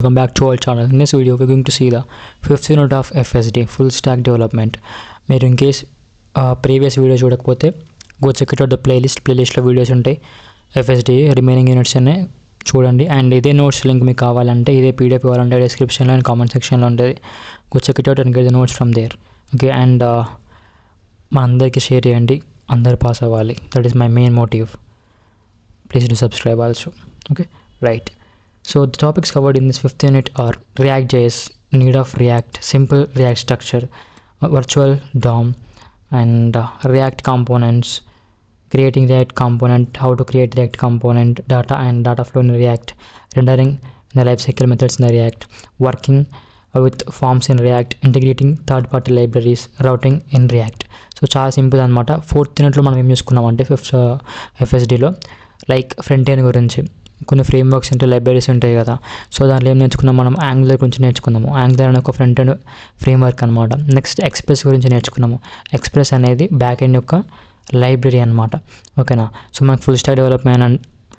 Welcome back to our channel. In this video, we're going to see the fifth unit of FSD, full stack development. మీరు in case previous video చూడకపోతే go check it out the ప్లేలిస్ట్లో videos ఉంటాయి. FSD remaining units అనే చూడండి. And ఇదే notes link మీకు కావాలంటే, ఇదే పీడిఎఫ్ కావాలంటే డిస్క్రిప్షన్లో అండ్ కామెంట్ సెక్షన్లో ఉంటుంది. Go check it out and get the notes from there. Okay, and మా అందరికీ షేర్ చేయండి, అందరు పాస్ అవ్వాలి. That is my main motive. Please do subscribe also. Okay, right. So the topics covered in this fifth unit are React.js, need of React, simple React structure, virtual DOM, and React components, creating React component, how to create React component, data and data flow in React, rendering the lifecycle methods in the React, working with forms in React, integrating third-party libraries, routing in React. So చాలా simple అనమాట. Fourth యూనిట్లో మనం ఏం చేసుకున్నామంటే fifth FSDలో like front end గురించి కొన్ని frameworks ఉంటాయి, libraries ఉంటాయి కదా. సో దాంట్లో ఏం నేర్చుకున్నాం మనం, యాంగులర్ గురించి నేర్చుకున్నాము. యాంగులర్ అనే ఒక ఫ్రంట్ ఎండ్ ఫ్రేమ్వర్క్ అనమాట. నెక్స్ట్ ఎక్స్ప్రెస్ గురించి నేర్చుకున్నాము. ఎక్స్ప్రెస్ అనేది బ్యాక్ ఎండ్ యొక్క లైబ్రరీ అనమాట. ఓకేనా. సో మనకు ఫుల్ స్టాక్